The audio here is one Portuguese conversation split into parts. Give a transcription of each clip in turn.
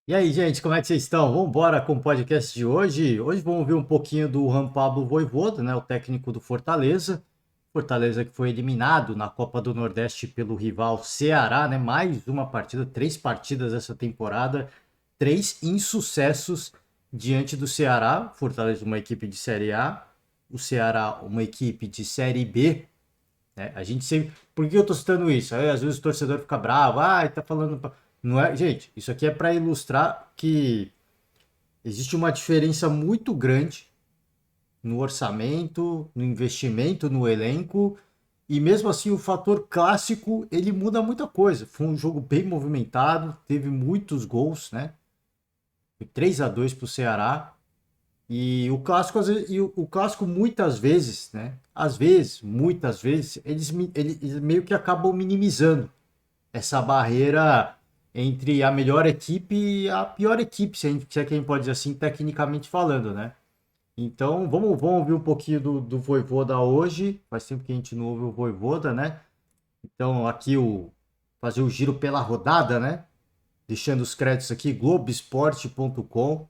E aí, gente, como é que vocês estão? Vamos embora com o podcast de hoje. Hoje vamos ouvir um pouquinho do Juan Pablo Vojvoda, né, o técnico do Fortaleza. Fortaleza que foi eliminado na Copa do Nordeste pelo rival Ceará, né? Mais uma partida, três partidas essa temporada, três insucessos diante do Ceará. Fortaleza uma equipe de Série A, o Ceará uma equipe de Série B, né? A gente sempre. Por que eu tô citando isso? Aí, às vezes o torcedor fica bravo, tá falando. Não é, gente, isso aqui é para ilustrar que existe uma diferença muito grande no orçamento, no investimento, no elenco, e mesmo assim o fator clássico ele muda muita coisa. Foi um jogo bem movimentado, teve muitos gols, né? Foi 3-2 para o Ceará. E o clássico, o clássico muitas vezes, né? Às vezes, muitas vezes, eles meio que acabam minimizando essa barreira entre a melhor equipe e a pior equipe, se é que a gente pode dizer assim, tecnicamente falando, né? Então, vamos ouvir um pouquinho do Vojvoda hoje. Faz tempo que a gente não ouve o Vojvoda, né? Então, aqui fazer o giro pela rodada, né? Deixando os créditos aqui, Globoesporte.com.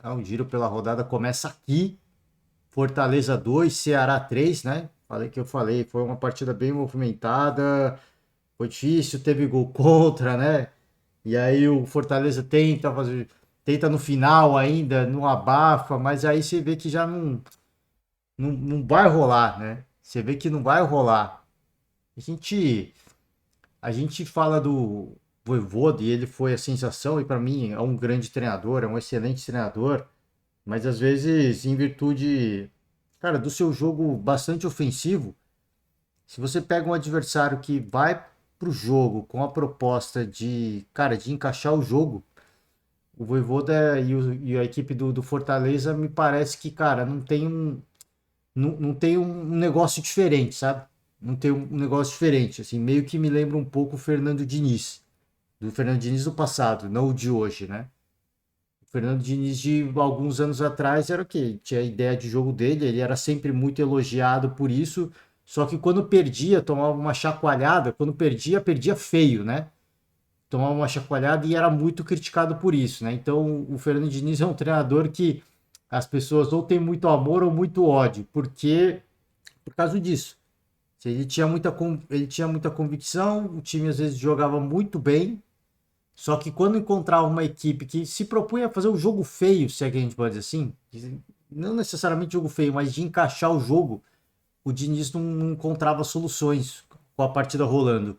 O giro pela rodada começa aqui. Fortaleza 2, Ceará 3, né? Falei, foi uma partida bem movimentada, foi difícil, teve gol contra, né? E aí o Fortaleza tenta no final ainda, não abafa, mas aí você vê que já não vai rolar, né? Você vê que não vai rolar. A gente, a gente fala do Vojvoda e ele foi a sensação, e para mim é um grande treinador, é um excelente treinador, mas às vezes, em virtude, cara, do seu jogo bastante ofensivo, se você pega um adversário que vai pro jogo com a proposta de, cara, de encaixar o jogo, o Vojvoda e a equipe do Fortaleza me parece que, cara, não tem um negócio diferente, sabe? Não tem um negócio diferente, assim, meio que me lembra um pouco o Fernando Diniz, do Fernando Diniz do passado, não o de hoje, né? O Fernando Diniz de alguns anos atrás era o quê? Tinha a ideia de jogo dele, ele era sempre muito elogiado por isso, só que quando perdia, tomava uma chacoalhada, quando perdia, perdia feio, né? Tomava uma chacoalhada e era muito criticado por isso, né? Então, o Fernando Diniz é um treinador que as pessoas ou têm muito amor ou muito ódio, porque por causa disso. Ele tinha muita convicção, o time às vezes jogava muito bem, só que quando encontrava uma equipe que se propunha a fazer um jogo feio, se é que a gente pode dizer assim, não necessariamente jogo feio, mas de encaixar o jogo, o Diniz não encontrava soluções com a partida rolando.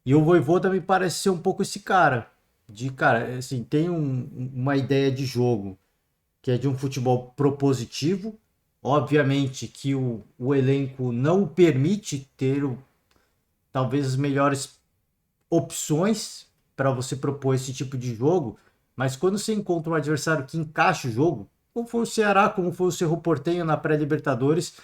E o Vojvoda me parece ser um pouco esse cara, de cara, assim, tem uma ideia de jogo que é de um futebol propositivo. Obviamente que o elenco não permite ter talvez as melhores opções para você propor esse tipo de jogo, mas quando você encontra um adversário que encaixa o jogo, como foi o Ceará, como foi o Cerro Porteño na pré-Libertadores,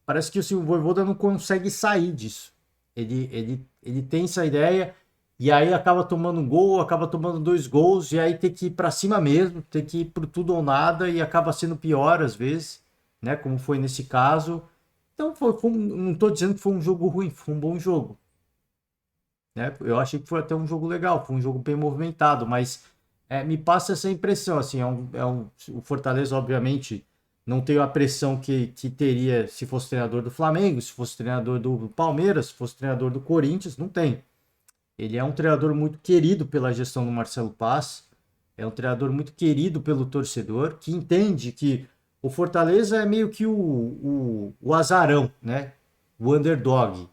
parece que o Vojvoda não consegue sair disso. Ele tem essa ideia e aí acaba tomando um gol, acaba tomando dois gols e aí tem que ir para cima mesmo, tem que ir pro tudo ou nada e acaba sendo pior às vezes, né? Como foi nesse caso. Então não estou dizendo que foi um jogo ruim, foi um bom jogo, né? Eu achei que foi até um jogo legal, foi um jogo bem movimentado, mas me passa essa impressão, assim, o Fortaleza, obviamente, não tem a pressão que teria se fosse treinador do Flamengo, se fosse treinador do Palmeiras, se fosse treinador do Corinthians, não tem. Ele é um treinador muito querido pela gestão do Marcelo Paes, é um treinador muito querido pelo torcedor, que entende que o Fortaleza é meio que o azarão, né? O underdog.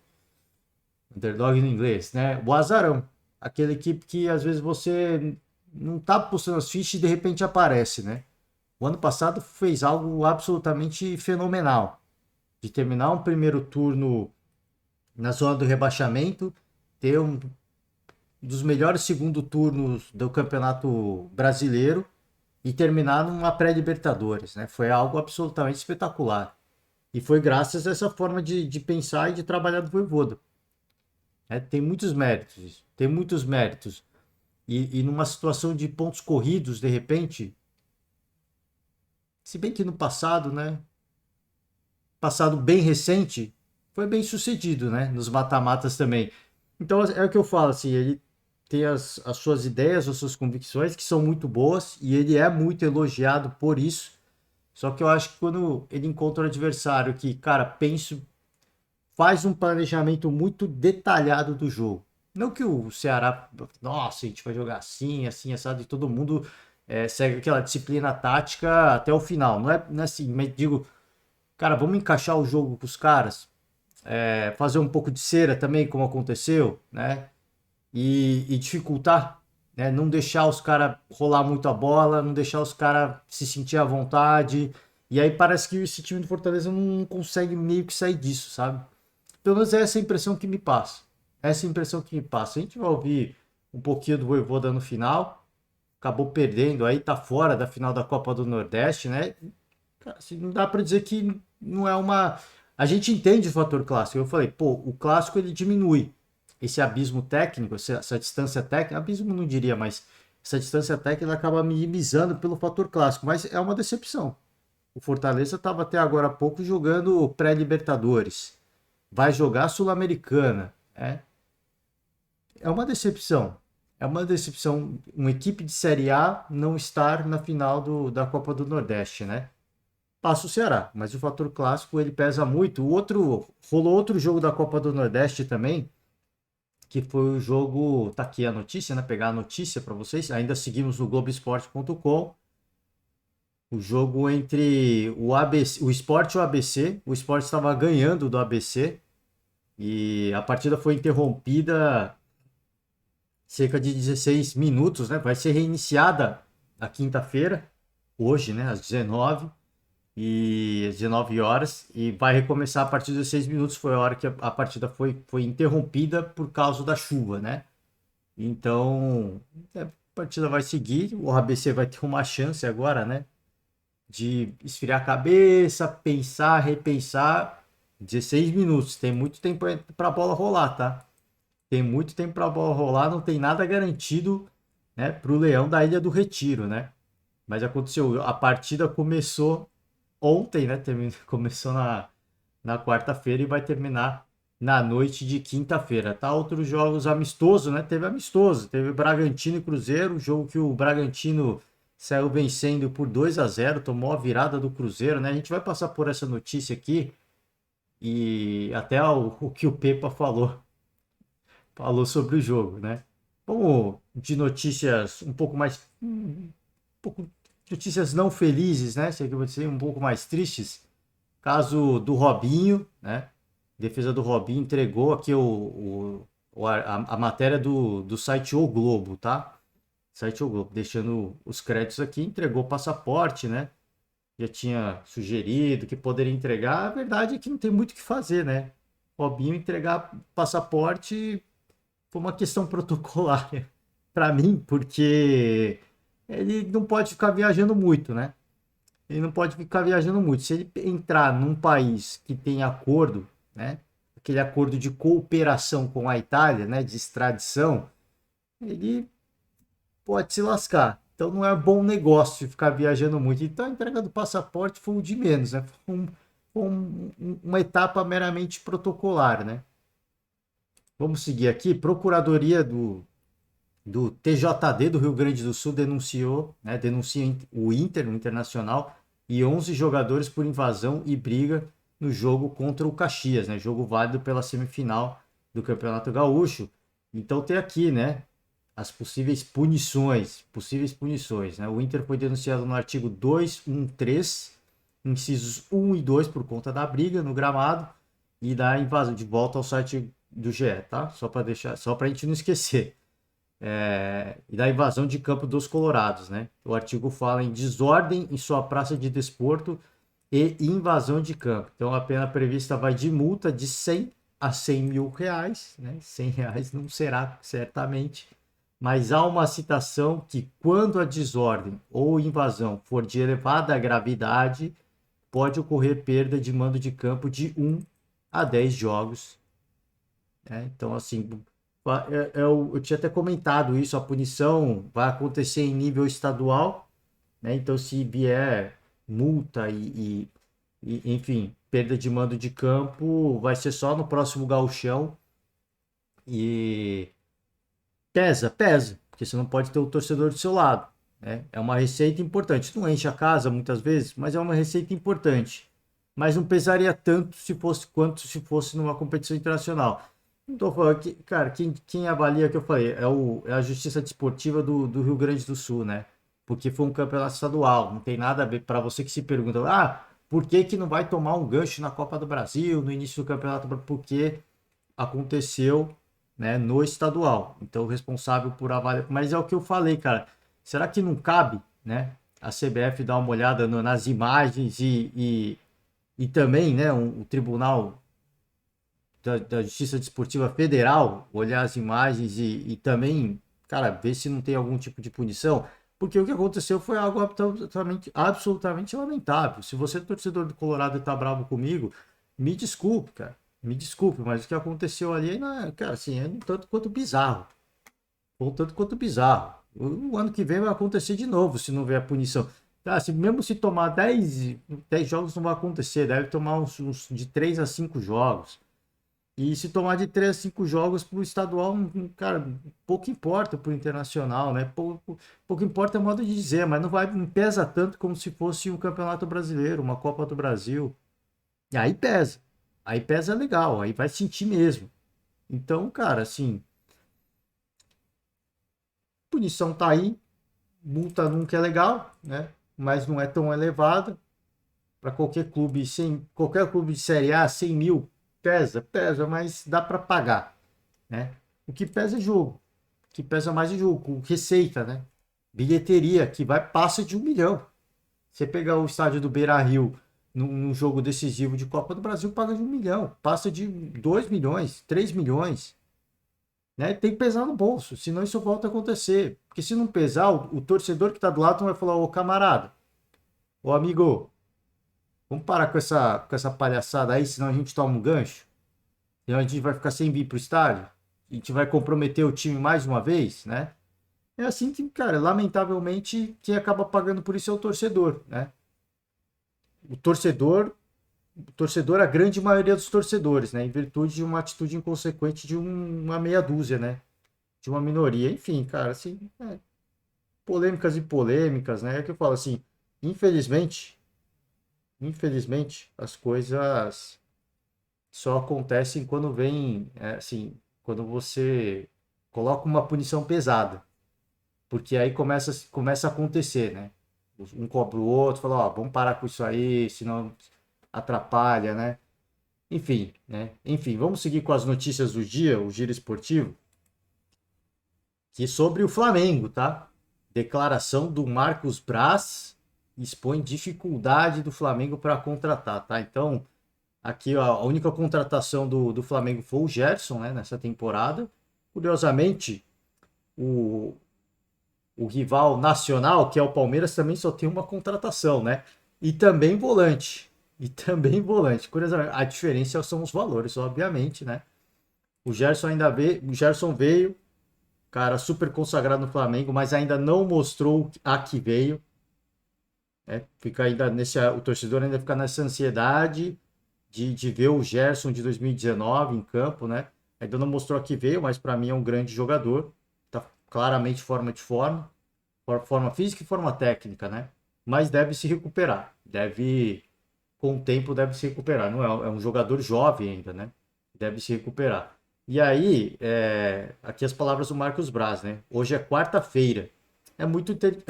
Underdog no inglês, né? O azarão. Aquela equipe que às vezes você não tá postando as fichas e de repente aparece, né? O ano passado fez algo absolutamente fenomenal. De terminar um primeiro turno na zona do rebaixamento, ter um dos melhores segundo turnos do Campeonato Brasileiro e terminar numa pré-Libertadores, né? Foi algo absolutamente espetacular. E foi graças a essa forma de pensar e de trabalhar do Voivoda. Tem muitos méritos, tem muitos méritos. E numa situação de pontos corridos, de repente, se bem que no passado, né? Passado bem recente, foi bem sucedido, né? Nos mata-matas também. Então é o que eu falo, assim, ele tem as suas ideias, as suas convicções, que são muito boas, e ele é muito elogiado por isso. Só que eu acho que quando ele encontra um adversário que, cara, faz um planejamento muito detalhado do jogo. Não que o Ceará, nossa, a gente vai jogar assim, assim, assado, e todo mundo segue aquela disciplina tática até o final. Não é assim, mas digo, cara, vamos encaixar o jogo com os caras, fazer um pouco de cera também, como aconteceu, né? E dificultar, né? Não deixar os caras rolar muito a bola, não deixar os caras se sentir à vontade. E aí parece que esse time do Fortaleza não consegue meio que sair disso, sabe? Pelo menos é essa a impressão que me passa. Essa é a impressão que me passa. A gente vai ouvir um pouquinho do Vojvoda no final. Acabou perdendo aí, tá fora da final da Copa do Nordeste, né? Cara, assim, não dá para dizer que não é uma. A gente entende o fator clássico. Eu falei, pô, o clássico ele diminui esse abismo técnico, essa distância técnica. Abismo não diria, mas essa distância técnica acaba minimizando pelo fator clássico. Mas é uma decepção. O Fortaleza estava até agora há pouco jogando pré-Libertadores. Vai jogar Sul-Americana. É uma decepção. É uma decepção uma equipe de Série A não estar na final da Copa do Nordeste, né? Passa o Ceará, mas o fator clássico ele pesa muito. Rolou outro jogo da Copa do Nordeste também, que foi o jogo, tá aqui a notícia, né? Pegar a notícia para vocês. Ainda seguimos no Globoesporte.com. O jogo entre o ABC, o Sport e o ABC. O Sport estava ganhando do ABC e a partida foi interrompida cerca de 16 minutos, né? Vai ser reiniciada na quinta-feira, hoje, né? Às 19 horas, e vai recomeçar a partir dos 6 minutos. Foi a hora que a partida foi interrompida por causa da chuva, né? Então, a partida vai seguir. O ABC vai ter uma chance agora, né? De esfriar a cabeça, pensar, repensar. 16 minutos, tem muito tempo para a bola rolar, tá? Tem muito tempo para a bola rolar, não tem nada garantido, né, para o Leão da Ilha do Retiro, né? Mas aconteceu, a partida começou ontem, né? Começou na quarta-feira e vai terminar na noite de quinta-feira, tá? Outros jogos amistosos, né? Teve amistoso, teve Bragantino e Cruzeiro, jogo que o Bragantino saiu vencendo por 2-0, tomou a virada do Cruzeiro, né? A gente vai passar por essa notícia aqui e até o que o Pepa falou sobre o jogo, né? Vamos de notícias um pouco mais, pouco notícias não felizes, né? Se é que eu vou dizer, um pouco mais tristes. Caso do Robinho, né? Defesa do Robinho entregou aqui a matéria do site O Globo, tá? Site O Globo, deixando os créditos aqui, entregou o passaporte, né? Já tinha sugerido que poderia entregar. A verdade é que não tem muito o que fazer, né? Robinho entregar passaporte foi uma questão protocolar para mim, porque ele não pode ficar viajando muito, né? Ele não pode ficar viajando muito. Se ele entrar num país que tem acordo, né? Aquele acordo de cooperação com a Itália, né? De extradição, ele pode se lascar. Então não é bom negócio ficar viajando muito. Então a entrega do passaporte foi o de menos, né? Uma etapa meramente protocolar, né? Vamos seguir aqui. Procuradoria do TJD do Rio Grande do Sul denuncia o Inter, o Internacional, e 11 jogadores por invasão e briga no jogo contra o Caxias, né? Jogo válido pela semifinal do Campeonato Gaúcho. Então tem aqui, né, as possíveis punições, né? O Inter foi denunciado no artigo 213, incisos 1 e 2 por conta da briga no gramado e da invasão, de volta ao site do GE, tá? Só para a gente não esquecer. E da invasão de campo dos Colorados, né? O artigo fala em desordem em sua praça de desporto e invasão de campo. Então a pena prevista vai de multa de 100 a 100 mil reais, né? 100 reais não será certamente, mas há uma citação que quando a desordem ou invasão for de elevada gravidade, pode ocorrer perda de mando de campo de 1 a 10 jogos, né? Então, assim, eu tinha até comentado isso, a punição vai acontecer em nível estadual, né? Então, se vier multa enfim, perda de mando de campo, vai ser só no próximo gauchão e, Pesa, pesa, porque você não pode ter o torcedor do seu lado, né? É uma receita importante. Não enche a casa muitas vezes, mas é uma receita importante. Mas não pesaria tanto se fosse quanto se fosse numa competição internacional. Não tô falando que, cara, quem avalia que eu falei é a Justiça Desportiva do Rio Grande do Sul, né? Porque foi um campeonato estadual, não tem nada a ver para você que se pergunta, por que que não vai tomar um gancho na Copa do Brasil no início do campeonato? Porque aconteceu, né, no estadual. Então, o responsável por avaliar. Mas é o que eu falei, cara. Será que não cabe, né, a CBF dar uma olhada nas imagens e também, né, o Tribunal da Justiça Desportiva Federal olhar as imagens e também, cara, ver se não tem algum tipo de punição? Porque o que aconteceu foi algo absolutamente lamentável. Se você, torcedor do Colorado, tá bravo comigo, me desculpe, cara. Me desculpe, mas o que aconteceu ali, cara, assim, é um tanto quanto bizarro. Um tanto quanto bizarro. O ano que vem vai acontecer de novo se não houver a punição. Tá, mesmo se tomar 10 jogos, não vai acontecer. Deve tomar uns de 3 a 5 jogos. E se tomar de 3 a 5 jogos pro estadual, cara, pouco importa pro internacional, né? Pouco importa é modo de dizer, mas não pesa tanto como se fosse um campeonato brasileiro, uma Copa do Brasil. E aí pesa. Aí pesa legal, aí vai sentir mesmo. Então, cara, assim, punição tá aí, multa nunca é legal, né? Mas não é tão elevada. Para qualquer clube de Série A, 100 mil pesa, mas dá para pagar, né? O que pesa é jogo, o que pesa mais é jogo, receita, né? Bilheteria, que passa de 1 milhão. Você pegar o estádio do Beira-Rio num jogo decisivo de Copa do Brasil, paga de 1 milhão, passa de 2 milhões, 3 milhões, né? Tem que pesar no bolso, senão isso volta a acontecer. Porque se não pesar, o torcedor que está do lado não vai falar, ô camarada, ô amigo, vamos parar com essa palhaçada aí, senão a gente toma um gancho. Senão a gente vai ficar sem vir pro estádio. A gente vai comprometer o time mais uma vez, né? É assim que, cara, lamentavelmente, quem acaba pagando por isso é o torcedor, né? O torcedor, o torcedor, a grande maioria dos torcedores, né? Em virtude de uma atitude inconsequente de uma meia dúzia, né? De uma minoria. Enfim, cara, assim, polêmicas e polêmicas, né? É que eu falo assim, infelizmente, as coisas só acontecem quando vem, assim, quando você coloca uma punição pesada, porque aí começa a acontecer, né? Um cobra o outro, fala, ó, vamos parar com isso aí, senão atrapalha, né? Enfim, né? Enfim, vamos seguir com as notícias do dia, o giro esportivo, que é sobre o Flamengo, tá? Declaração do Marcos Braz expõe dificuldade do Flamengo para contratar, tá? Então, aqui ó, a única contratação do Flamengo foi o Gerson, né, nessa temporada. Curiosamente, o, o rival nacional, que é o Palmeiras, também só tem uma contratação, né? E também volante. E também volante. Curiosamente, a diferença são os valores, obviamente, né? O Gerson veio, cara, super consagrado no Flamengo, mas ainda não mostrou a que veio. Né? Fica ainda o torcedor ainda fica nessa ansiedade de ver o Gerson de 2019 em campo, né? Ainda não mostrou a que veio, mas para mim é um grande jogador. Tá claramente forma física e forma técnica, né? Mas deve se recuperar. Com o tempo, deve se recuperar. Não é um jogador jovem ainda, né? Deve se recuperar. E aí, aqui as palavras do Marcos Braz, né? Hoje é quarta-feira. É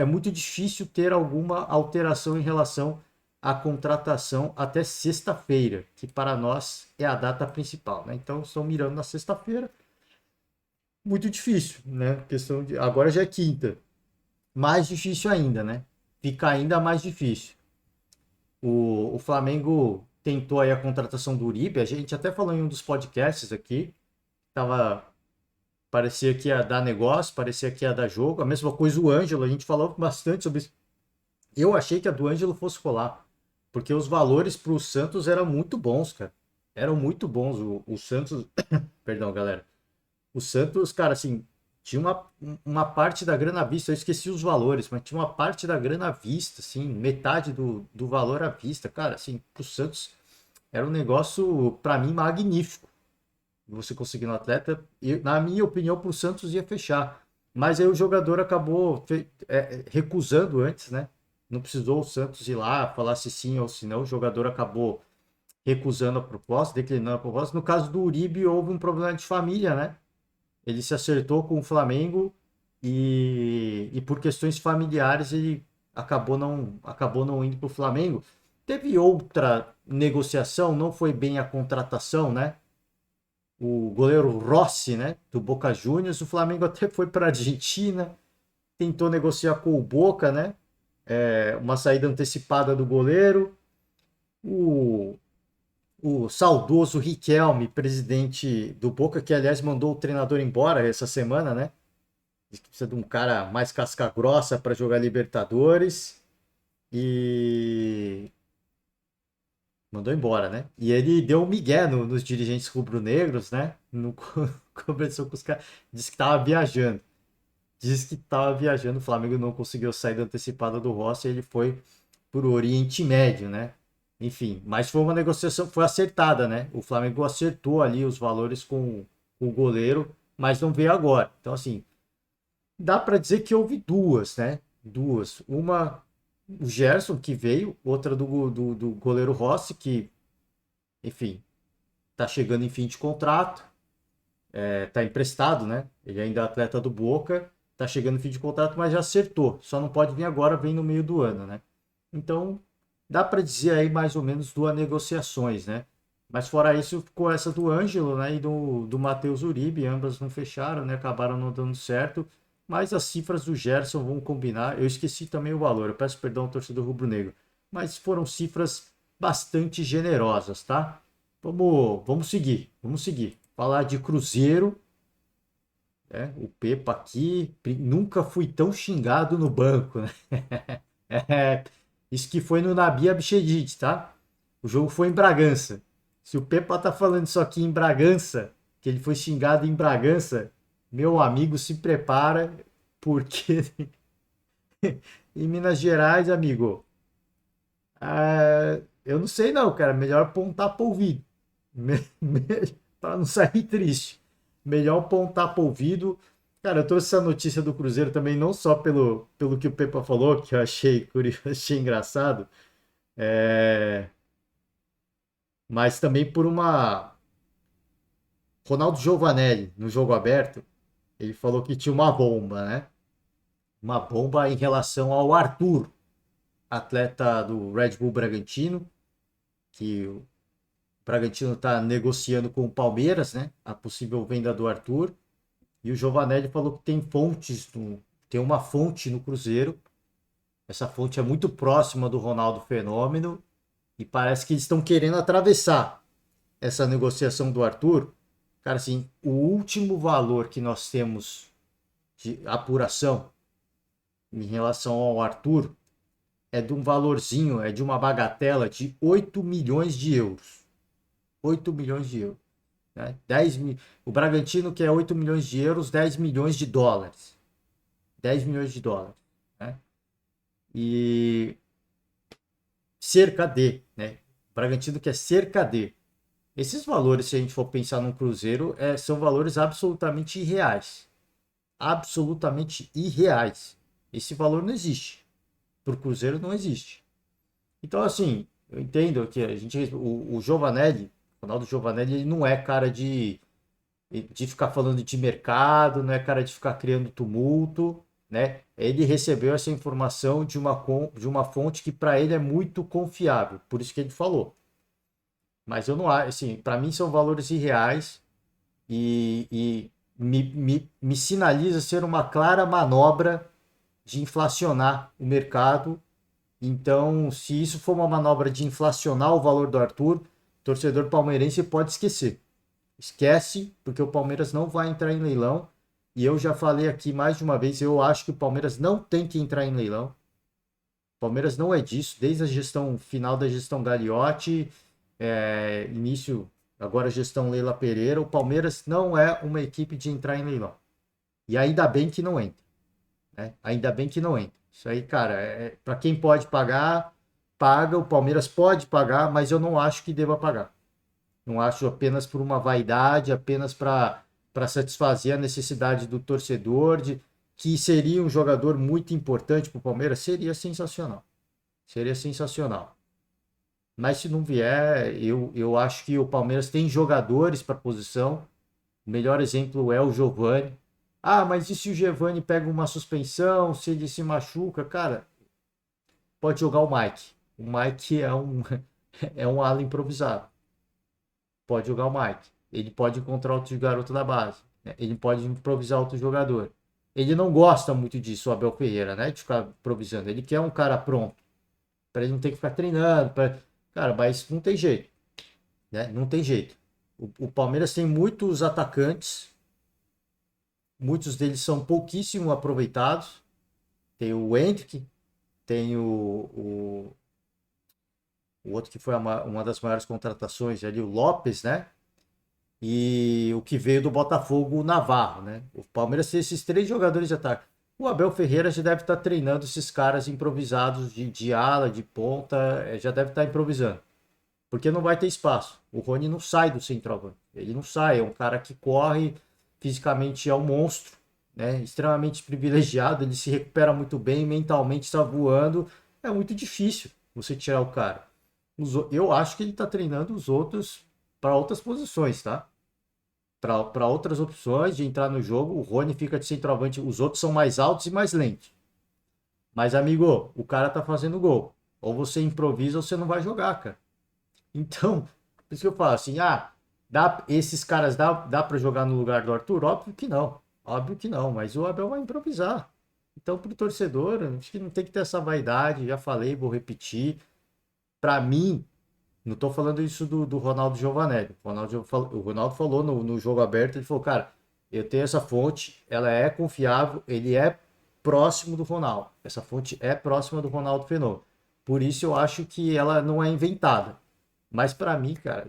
muito difícil ter alguma alteração em relação à contratação até sexta-feira, que para nós é a data principal, né? Então, estão mirando na sexta-feira. Muito difícil, né? Agora já é quinta. Mais difícil ainda, né? Fica ainda mais difícil. O Flamengo tentou aí a contratação do Uribe, a gente até falou em um dos podcasts aqui, tava, parecia que ia dar negócio, parecia que ia dar jogo, a mesma coisa o Ângelo, a gente falou bastante sobre isso. Eu achei que a do Ângelo fosse rolar, porque os valores para o Santos eram muito bons, cara. Eram muito bons. O Santos, perdão, galera. O Santos, cara, assim, tinha uma parte da grana à vista, eu esqueci os valores, mas tinha uma parte da grana à vista, assim, metade do valor à vista. Cara, assim, pro Santos era um negócio, para mim, magnífico. você conseguindo um atleta, e, na minha opinião, para o Santos ia fechar. Mas aí o jogador acabou recusando antes, né? Não precisou o Santos ir lá falar se sim ou se não. O jogador acabou recusando a proposta, declinando a proposta. No caso do Uribe, houve um problema de família, né? Ele se acertou com o Flamengo e por questões familiares ele acabou não indo para o Flamengo. Teve outra negociação, não foi bem a contratação, né? O goleiro Rossi, né, do Boca Juniors, o Flamengo até foi para a Argentina, tentou negociar com o Boca, né? Uma saída antecipada do goleiro. O, o saudoso Riquelme, presidente do Boca, que aliás mandou o treinador embora essa semana, né? Diz que precisa de um cara mais casca grossa para jogar Libertadores. E mandou embora, né? E ele deu um migué nos dirigentes rubro-negros, né? No, conversou com os caras. Disse que estava viajando. Disse que estava viajando. O Flamengo não conseguiu sair da antecipada do Rossi. E ele foi por Oriente Médio, né? Enfim, mas foi uma negociação, foi acertada, né? O Flamengo acertou ali os valores com o goleiro, mas não veio agora. Então, assim, dá para dizer que houve duas, né? Duas. Uma, o Gerson, que veio, outra do goleiro Rossi, que, enfim, tá chegando em fim de contrato, tá emprestado, né? Ele ainda é atleta do Boca, tá chegando em fim de contrato, mas já acertou. Só não pode vir agora, vem no meio do ano, né? Então, dá para dizer aí mais ou menos duas negociações, né? Mas fora isso, ficou essa do Ângelo, né? E do Matheus Uribe, ambas não fecharam, né? Acabaram não dando certo. Mas as cifras do Gerson vão combinar. Eu esqueci também o valor, eu peço perdão ao torcedor rubro-negro. Mas foram cifras bastante generosas, tá? Vamos seguir, vamos seguir. Falar de Cruzeiro, né? O Pepa aqui, nunca fui tão xingado no banco, né? É, isso que foi no Nabi Abichedid, tá? O jogo foi em Bragança. Se o Pepa tá falando isso aqui em Bragança, que ele foi xingado em Bragança, meu amigo, se prepara, porque em Minas Gerais, amigo, eu não sei não, cara. Melhor apontar pro ouvido. Para não sair triste. Melhor apontar pro ouvido. Cara, eu trouxe essa notícia do Cruzeiro também, não só pelo que o Pepa falou, que eu achei curioso, achei engraçado, é, mas também por uma. Ronaldo Giovanelli, no jogo aberto, ele falou que tinha uma bomba, né? Uma bomba em relação ao Arthur, atleta do Red Bull Bragantino, que o Bragantino está negociando com o Palmeiras, né? A possível venda do Arthur. E o Giovanelli falou que tem tem uma fonte no Cruzeiro. Essa fonte é muito próxima do Ronaldo Fenômeno e parece que eles estão querendo atravessar essa negociação do Arthur. Cara, assim, o último valor que nós temos de apuração em relação ao Arthur é de um valorzinho, é de uma bagatela de 8 milhões de euros. 8 milhões de euros. Né? O Bragantino quer 8 milhões de euros, 10 milhões de dólares. 10 milhões de dólares. Né? E cerca de, né? O Bragantino quer cerca de. Esses valores, se a gente for pensar num Cruzeiro, são valores absolutamente irreais. Absolutamente irreais. Esse valor não existe. Para o Cruzeiro não existe. Então, assim, eu entendo que o Giovanelli, o Ronaldo Giovanelli, ele não é cara de ficar falando de mercado, não é cara de ficar criando tumulto, né? Ele recebeu essa informação de uma fonte que para ele é muito confiável, por isso que ele falou. Mas eu não acho, assim, para mim são valores irreais e me sinaliza ser uma clara manobra de inflacionar o mercado. Então, se isso for uma manobra de inflacionar o valor do Arthur, o torcedor palmeirense pode esquecer. Esquece, porque o Palmeiras não vai entrar em leilão. E eu já falei aqui mais de uma vez, eu acho que o Palmeiras não tem que entrar em leilão. O Palmeiras não é disso, desde a gestão final da gestão Gagliotti, início, agora a gestão Leila Pereira, o Palmeiras não é uma equipe de entrar em leilão. E ainda bem que não entra. Né? Ainda bem que não entra. Isso aí, cara, para quem pode pagar, paga. O Palmeiras pode pagar, mas eu não acho que deva pagar. Não acho apenas por uma vaidade, apenas para satisfazer a necessidade do torcedor, de que seria um jogador muito importante para o Palmeiras, seria sensacional. Seria sensacional. Mas se não vier, eu acho que o Palmeiras tem jogadores para a posição. O melhor exemplo é o Giovani. Ah, mas e se o Giovani pega uma suspensão, se ele se machuca? Cara, pode jogar o Mike. O Mike é um ala improvisado. Pode jogar o Mike. Ele pode encontrar outro garoto da base, né? Ele pode improvisar outro jogador. Ele não gosta muito disso, o Abel Ferreira, né? De ficar improvisando. Ele quer um cara pronto. Para ele não ter que ficar treinando. Cara, mas não tem jeito, né? Não tem jeito. O Palmeiras tem muitos atacantes. Muitos deles são pouquíssimo aproveitados. Tem o Hendrick, tem o outro que foi uma das maiores contratações ali, o Lopes, né? E o que veio do Botafogo, o Navarro, né? O Palmeiras tem esses três jogadores de ataque. O Abel Ferreira já deve estar treinando esses caras improvisados de ala, de ponta, já deve estar improvisando. Porque não vai ter espaço. O Rony não sai do centroavante. Ele não sai, é um cara que corre, fisicamente é um monstro, né? Extremamente privilegiado, ele se recupera muito bem, mentalmente está voando. É muito difícil você tirar o cara. Eu acho que ele está treinando os outros para outras posições, tá? Para outras opções de entrar no jogo. O Rony fica de centroavante, os outros são mais altos e mais lentos. Mas, amigo, o cara tá fazendo gol. Ou você improvisa ou você não vai jogar, cara. Então, por isso que eu falo assim, esses caras dá para jogar no lugar do Arthur? Óbvio que não. Óbvio que não, mas o Abel vai improvisar. Então, pro torcedor, acho que não tem que ter essa vaidade, já falei, vou repetir. Para mim, não tô falando isso do Ronaldo Giovanelli. O Ronaldo falou no jogo aberto, ele falou, cara, eu tenho essa fonte, ela é confiável, ele é próximo do Ronaldo. Essa fonte é próxima do Ronaldo Fenômeno. Por isso eu acho que ela não é inventada. Mas para mim, cara,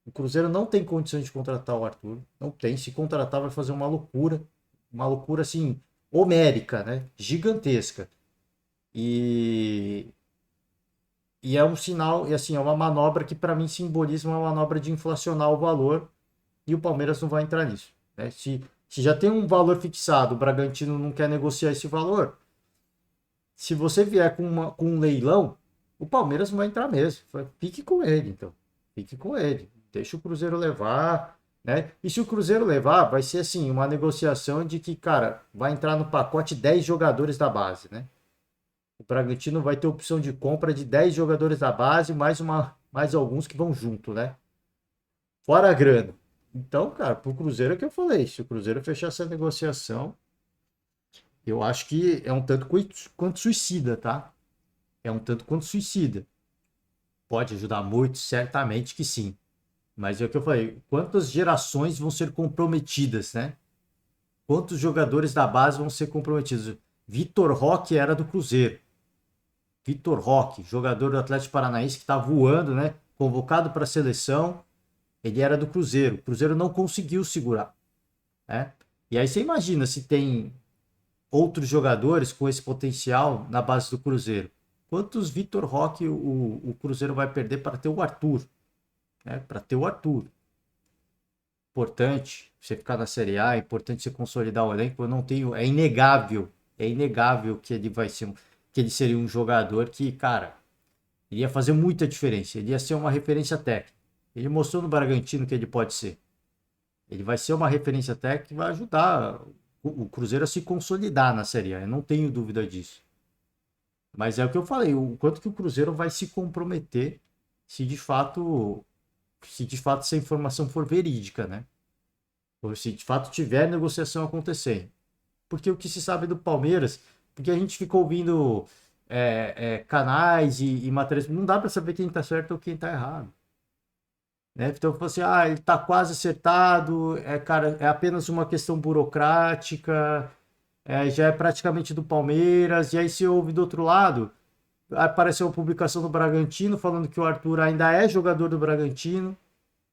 o Cruzeiro não tem condições de contratar o Arthur. Não tem. Se contratar, vai fazer uma loucura. Uma loucura, assim, homérica, né? Gigantesca. E, e é um sinal, e assim, é uma manobra que para mim simboliza uma manobra de inflacionar o valor. E o Palmeiras não vai entrar nisso, né? Se já tem um valor fixado, o Bragantino não quer negociar esse valor. Se você vier com um leilão, o Palmeiras não vai entrar mesmo. Fique com ele, então. Fique com ele. Deixa o Cruzeiro levar, né? E se o Cruzeiro levar, vai ser assim, uma negociação de que, cara, vai entrar no pacote 10 jogadores da base, né? O Bragantino vai ter opção de compra de 10 jogadores da base, mais alguns que vão junto, né? Fora a grana. Então, cara, pro Cruzeiro é que eu falei. Se o Cruzeiro fechar essa negociação, eu acho que é um tanto quanto suicida, tá? É um tanto quanto suicida. Pode ajudar muito, certamente que sim. Mas é o que eu falei, quantas gerações vão ser comprometidas, né? Quantos jogadores da base vão ser comprometidos? Vitor Roque era do Cruzeiro. Vitor Roque, jogador do Atlético Paranaense que está voando, né? Convocado para a seleção, ele era do Cruzeiro. O Cruzeiro não conseguiu segurar, né? E aí você imagina se tem outros jogadores com esse potencial na base do Cruzeiro. Quantos Vitor Roque o Cruzeiro vai perder para ter o Arthur? Né? Para ter o Arthur. Importante você ficar na Série A, é importante você consolidar o elenco. Eu não tenho, é inegável que ele vai ser, que ele seria um jogador que, cara, iria fazer muita diferença. Ele ia ser uma referência técnica. Ele mostrou no Bragantino que ele pode ser. Ele vai ser uma referência técnica e vai ajudar o Cruzeiro a se consolidar na Série A. Eu não tenho dúvida disso. Mas é o que eu falei, o quanto que o Cruzeiro vai se comprometer se de fato, se de fato essa informação for verídica, né? Ou se de fato tiver negociação acontecendo. Porque o que se sabe do Palmeiras, porque a gente fica ouvindo canais e matérias, não dá para saber quem tá certo ou quem tá errado. Né? Então, assim, ele tá quase acertado, cara, é apenas uma questão burocrática, já é praticamente do Palmeiras, e aí se ouve do outro lado, apareceu uma publicação do Bragantino falando que o Arthur ainda é jogador do Bragantino,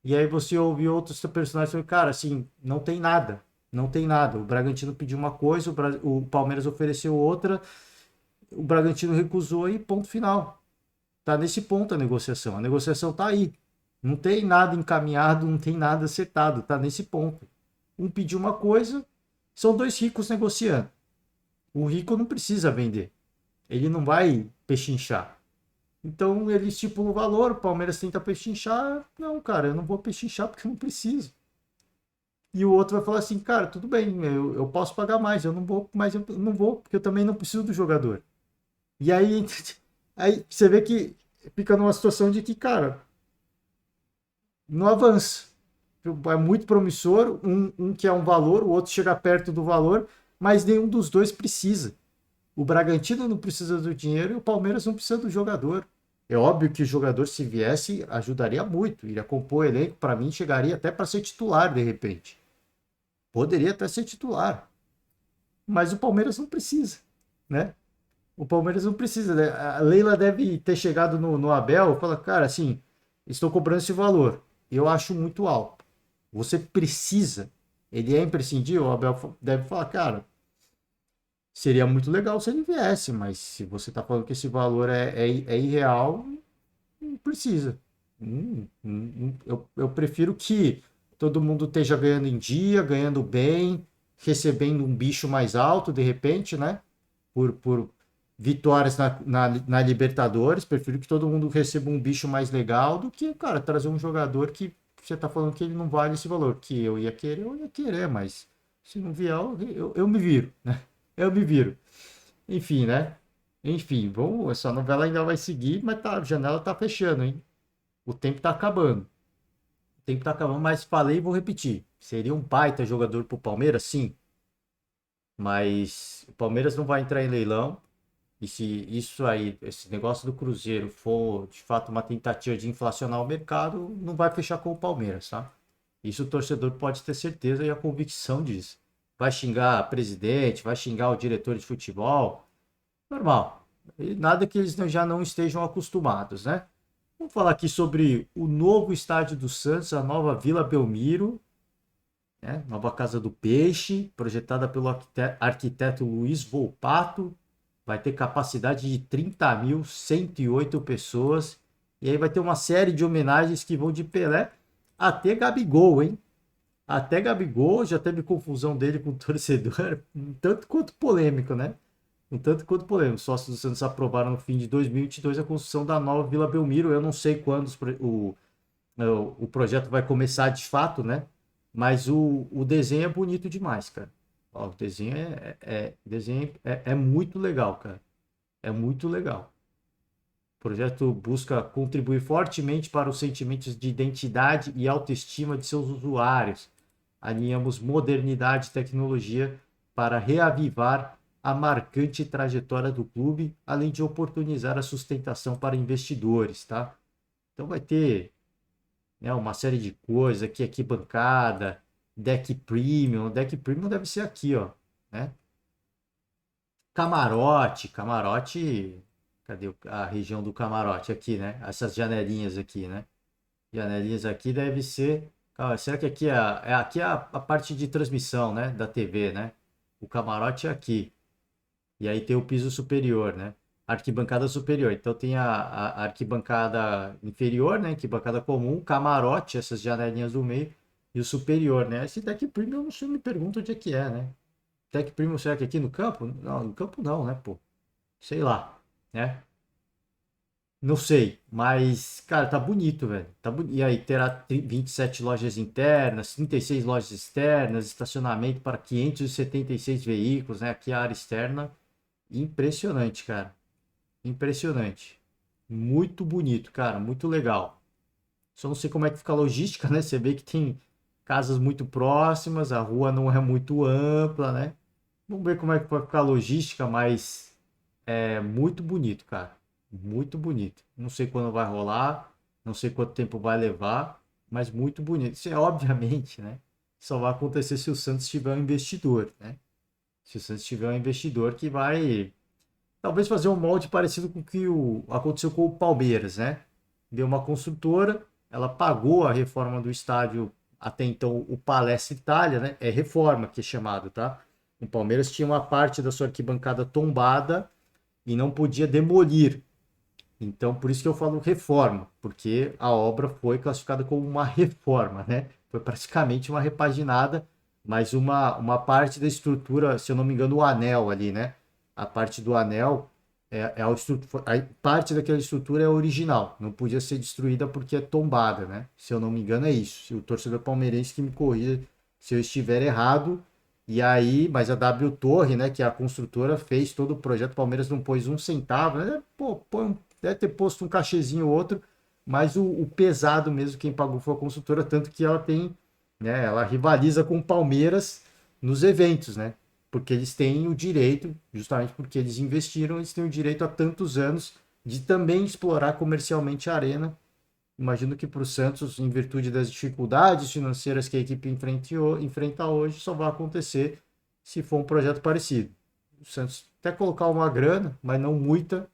e aí você ouve outros personagens falando, cara, assim, não tem nada, não tem nada. O Bragantino pediu uma coisa, o Palmeiras ofereceu outra, o Bragantino recusou e ponto final. Tá nesse ponto a negociação tá aí. Não tem nada encaminhado, não tem nada acertado, tá nesse ponto. Um pediu uma coisa, são dois ricos negociando. O rico não precisa vender, ele não vai pechinchar. Então ele estipula o valor, o Palmeiras tenta pechinchar. Não, cara, eu não vou pechinchar porque eu não preciso. E o outro vai falar assim, cara, tudo bem, eu posso pagar mais, eu não vou, mas eu não vou, porque eu também não preciso do jogador. E aí, aí você vê que fica numa situação de que, cara, não avança. É muito promissor, um quer um valor, o outro chega perto do valor, mas nenhum dos dois precisa. O Bragantino não precisa do dinheiro e o Palmeiras não precisa do jogador. É óbvio que o jogador, se viesse, ajudaria muito. Iria compor o elenco, para mim, chegaria até para ser titular, de repente. Poderia até ser titular. Mas o Palmeiras não precisa, né? O Palmeiras não precisa, né? A Leila deve ter chegado no Abel e falar, cara, assim, estou cobrando esse valor. Eu acho muito alto. Você precisa. Ele é imprescindível. O Abel deve falar, cara, seria muito legal se ele viesse, mas se você está falando que esse valor é irreal, não precisa. Eu prefiro que todo mundo esteja ganhando em dia, ganhando bem, recebendo um bicho mais alto, de repente, né? Por vitórias na Libertadores. Prefiro que todo mundo receba um bicho mais legal do que, cara, trazer um jogador que você está falando que ele não vale esse valor. Que eu ia querer, mas se não vier, eu me viro, né? Eu me viro. Enfim, né? Enfim, vamos, essa novela ainda vai seguir, mas tá, a janela tá fechando, hein? O tempo tá acabando. O tempo tá acabando, mas falei e vou repetir. Seria um baita jogador pro Palmeiras, sim. Mas o Palmeiras não vai entrar em leilão. E se isso aí, esse negócio do Cruzeiro for de fato uma tentativa de inflacionar o mercado, não vai fechar com o Palmeiras, tá? Isso o torcedor pode ter certeza e a convicção disso. Vai xingar presidente, vai xingar o diretor de futebol, normal. E nada que eles já não estejam acostumados, né? Vamos falar aqui sobre o novo estádio do Santos, a nova Vila Belmiro, né? Nova Casa do Peixe, projetada pelo arquiteto Luiz Volpato. Vai ter capacidade de 30.108 pessoas. E aí vai ter uma série de homenagens que vão de Pelé até Gabigol, hein? Até Gabigol, já teve confusão dele com o torcedor, tanto quanto polêmico, né? Um tanto quanto polêmico. Os sócios do Santos aprovaram no fim de 2022 a construção da nova Vila Belmiro. Eu não sei quando o projeto vai começar de fato, né? Mas o desenho é bonito demais, cara. Ó, o desenho é muito legal, cara. É muito legal. O projeto busca contribuir fortemente para os sentimentos de identidade e autoestima de seus usuários. Alinhamos modernidade e tecnologia para reavivar a marcante trajetória do clube, além de oportunizar a sustentação para investidores, tá? Então vai ter, né, uma série de coisas aqui, bancada, deck premium deve ser aqui, ó, né? Camarote, cadê a região do camarote aqui, né? Essas janelinhas aqui, né? Janelinhas aqui deve ser. Será que aqui aqui é a parte de transmissão, né? Da TV, né? O camarote é aqui. E aí tem o piso superior, né? Arquibancada superior. Então tem a arquibancada inferior, né? Arquibancada comum, camarote, essas janelinhas do meio, e o superior, né? Esse deck premium eu não sei, me pergunto onde é que é, né? Deck premium, será que é aqui no campo? Não, no campo não, né, pô? Sei lá, né? Não sei, mas, cara, tá bonito, velho. E aí, terá 27 lojas internas, 36 lojas externas, estacionamento para 576 veículos, né? Aqui a área externa. Impressionante, cara. Impressionante. Muito bonito, cara. Muito legal. Só não sei como é que fica a logística, né? Você vê que tem casas muito próximas, a rua não é muito ampla, né? Vamos ver como é que vai ficar a logística, mas é muito bonito, cara. Muito bonito. Não sei quando vai rolar, não sei quanto tempo vai levar, mas muito bonito. Isso é obviamente, né? Só vai acontecer se o Santos tiver um investidor, né? Se o Santos tiver um investidor que vai talvez fazer um molde parecido com o que aconteceu com o Palmeiras, né? Deu uma construtora, ela pagou a reforma do estádio, até então o Palestra Itália, né? É reforma que é chamado, tá? O Palmeiras tinha uma parte da sua arquibancada tombada e não podia demolir. Então, por isso que eu falo reforma, porque a obra foi classificada como uma reforma, né? Foi praticamente uma repaginada, mas uma parte da estrutura, se eu não me engano, o anel ali, né? A parte do anel a parte daquela estrutura é original, não podia ser destruída porque é tombada, né? Se eu não me engano, é isso. Se o torcedor palmeirense que me corrija se eu estiver errado. E aí, mas a W Torre, né, que é a construtora, fez todo o projeto. O Palmeiras não pôs um centavo, né? Pô, deve ter posto um cachezinho ou outro, mas o pesado mesmo, quem pagou foi a construtora, tanto que ela tem, né, ela rivaliza com o Palmeiras nos eventos, né? Porque eles têm o direito, justamente porque eles investiram, eles têm o direito há tantos anos de também explorar comercialmente a arena. Imagino que para o Santos, em virtude das dificuldades financeiras que a equipe enfrenta hoje, só vai acontecer se for um projeto parecido. O Santos até colocar uma grana, mas não muita,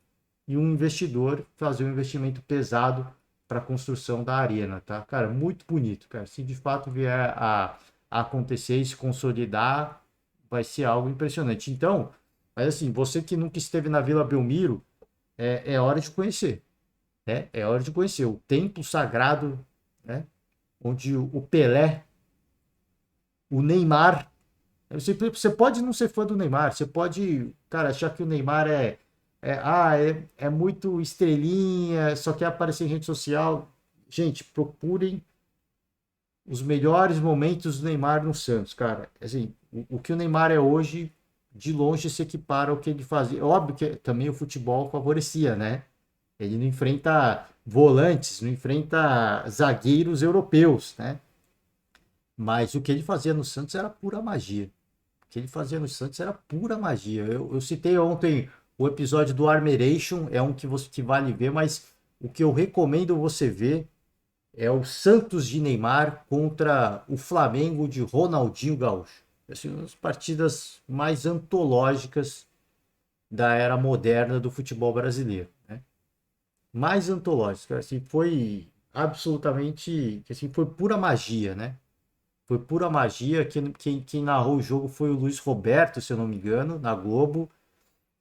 e um investidor fazer um investimento pesado para a construção da arena, tá? Cara, muito bonito, cara. Se de fato vier a acontecer e se consolidar, vai ser algo impressionante. Então, mas assim, você que nunca esteve na Vila Belmiro, é hora de conhecer, né? É hora de conhecer o templo sagrado, né? Onde o Pelé, o Neymar, você pode não ser fã do Neymar, você pode, cara, achar que o Neymar é muito estrelinha, só quer aparecer em rede social. Gente, procurem os melhores momentos do Neymar no Santos, cara. Assim, o que o Neymar é hoje, de longe se equipara ao que ele fazia. É óbvio que também o futebol favorecia, né? Ele não enfrenta volantes, não enfrenta zagueiros europeus, né? Mas o que ele fazia no Santos era pura magia. O que ele fazia no Santos era pura magia. Eu citei ontem o episódio do Armeration, é um que você que vale ver, mas o que eu recomendo você ver é o Santos de Neymar contra o Flamengo de Ronaldinho Gaúcho. Assim, uma das partidas mais antológicas da era moderna do futebol brasileiro, né? Mais antológica, assim, foi absolutamente, assim, foi pura magia, né? Foi pura magia. Quem narrou o jogo foi o Luiz Roberto, se eu não me engano, na Globo.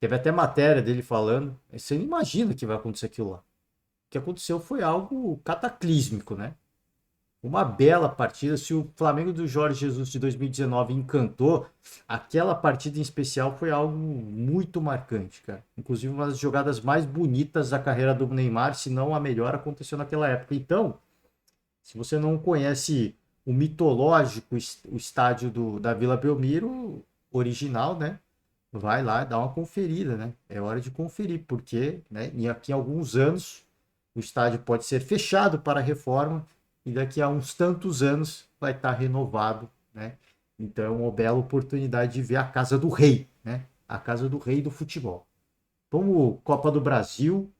Teve até matéria dele falando. Você não imagina que vai acontecer aquilo lá. O que aconteceu foi algo cataclísmico, né? Uma bela partida. Se o Flamengo do Jorge Jesus de 2019 encantou, aquela partida em especial foi algo muito marcante, cara. Inclusive uma das jogadas mais bonitas da carreira do Neymar, se não a melhor, aconteceu naquela época. Então, se você não conhece o mitológico o estádio da Vila Belmiro, original, né? Vai lá, dá uma conferida, né? É hora de conferir, porque, né, e aqui em alguns anos o estádio pode ser fechado para reforma e daqui a uns tantos anos vai estar renovado, né? Então é uma bela oportunidade de ver a casa do rei, né? A casa do rei do futebol. Como Copa do Brasil,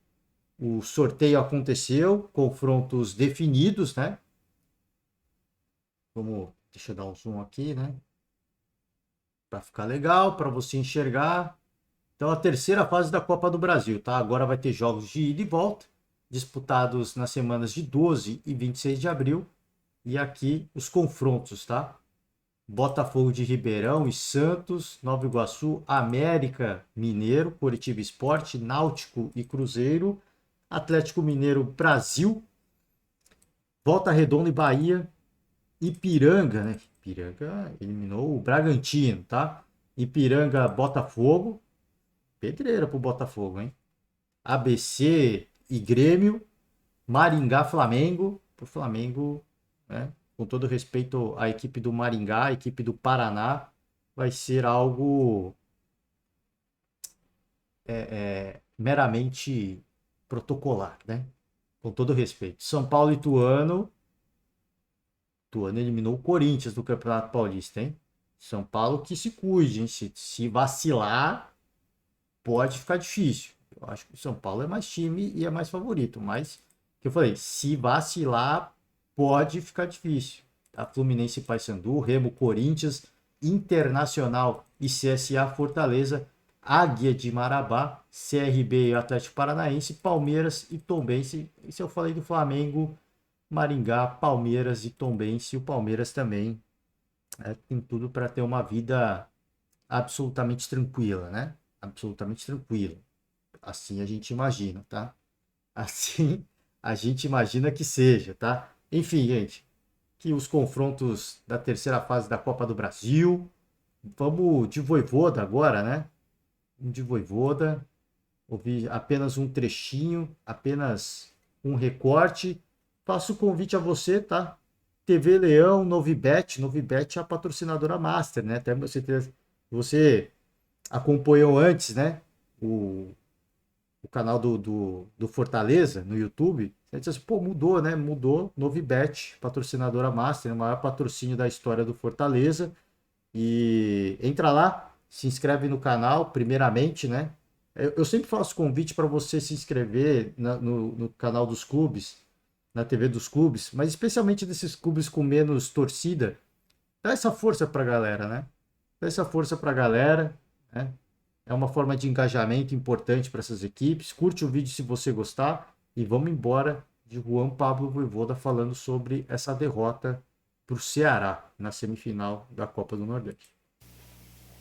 o sorteio aconteceu, confrontos definidos, né? Deixa eu dar um zoom aqui, né? Para ficar legal, para você enxergar. Então, a terceira fase da Copa do Brasil, tá? Agora vai ter jogos de ida e volta, disputados nas semanas de 12 e 26 de abril. E aqui os confrontos, tá? Botafogo de Ribeirão e Santos, Nova Iguaçu, América Mineiro, Coritiba Esporte, Náutico e Cruzeiro, Atlético Mineiro Brasil, Volta Redonda e Bahia, Ipiranga, né? Ipiranga eliminou o Bragantino, tá? Ipiranga, Botafogo. Pedreira pro Botafogo, hein? ABC e Grêmio. Maringá, Flamengo. Pro Flamengo, né? Com todo respeito à equipe do Maringá, a equipe do Paraná, vai ser algo meramente protocolar, né? Com todo respeito. São Paulo e Ituano. Ituano eliminou o Corinthians do Campeonato Paulista, hein? São Paulo que se cuide, hein? Se vacilar, pode ficar difícil. Eu acho que o São Paulo é mais time e é mais favorito, mas que eu falei, se vacilar, pode ficar difícil. A Fluminense e Paysandu, Remo, Corinthians, Internacional e CSA Fortaleza, Águia de Marabá, CRB e Atlético Paranaense, Palmeiras e Tombense. E se eu falei do Flamengo, Maringá, Palmeiras e Tombense, o Palmeiras também tem tudo para ter uma vida absolutamente tranquila, né? Absolutamente tranquila. Assim a gente imagina, tá? Assim a gente imagina que seja, tá? Enfim, gente, que os confrontos da terceira fase da Copa do Brasil. Vamos de Vojvoda agora, né? De Vojvoda. Ouvi apenas um trechinho, apenas um recorte. Faço o convite a você, tá? TV Leão, Novibet. Novibet é a patrocinadora master, né? Até você acompanhou antes, né? O, o canal do Fortaleza no YouTube. Você disse assim, pô, mudou, né? Mudou. Novibet, patrocinadora master, o maior patrocínio da história do Fortaleza. E entra lá, se inscreve no canal, primeiramente, né? Eu sempre faço convite para você se inscrever no canal dos clubes, na TV dos clubes, mas especialmente desses clubes com menos torcida. Dá essa força para a galera, né? Dá essa força para a galera, né? É uma forma de engajamento importante para essas equipes. Curte o vídeo se você gostar e vamos embora de Juan Pablo Vojvoda falando sobre essa derrota para o Ceará na semifinal da Copa do Nordeste.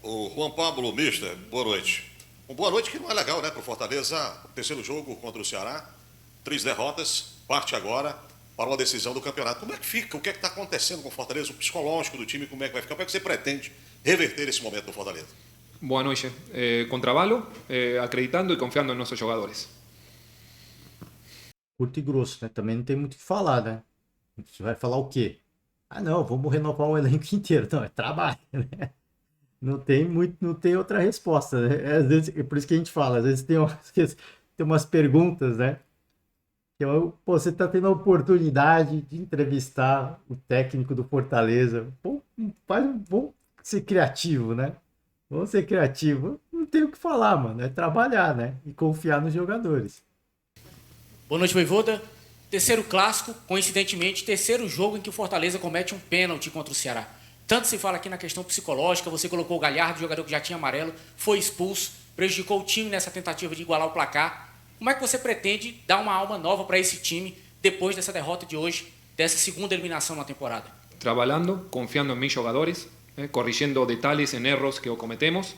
O Juan Pablo, mister, boa noite. Boa noite que não é legal, né, para o Fortaleza. Terceiro jogo contra o Ceará, 3 derrotas, parte agora para uma decisão do campeonato. Como é que fica? O que é que está acontecendo com o Fortaleza? O psicológico do time, como é que vai ficar? Como é que você pretende reverter esse momento do Fortaleza? Boa noite. Com trabalho, acreditando e confiando em nossos jogadores. Curto e grosso, né? Também não tem muito o que falar, né? Você vai falar o quê? Ah, não, vamos renovar o elenco inteiro. Não, é trabalho, né? Não tem muito, não tem outra resposta, né? Às vezes, é por isso que a gente fala, às vezes tem umas perguntas, né? Pô, você está tendo a oportunidade de entrevistar o técnico do Fortaleza. Pô, vamos ser criativo, né? Vamos ser criativo. Não tem o que falar, mano. É trabalhar, né? E confiar nos jogadores. Boa noite, Vojvoda. Terceiro clássico, coincidentemente, terceiro jogo em que o Fortaleza comete um pênalti contra o Ceará. Tanto se fala aqui na questão psicológica, você colocou o Galhardo, jogador que já tinha amarelo, foi expulso, prejudicou o time nessa tentativa de igualar o placar. Como é que você pretende dar uma alma nova para esse time depois dessa derrota de hoje, dessa segunda eliminação na temporada? Trabalhando, confiando en mis jugadores, corrigiendo detalles en erros que cometemos,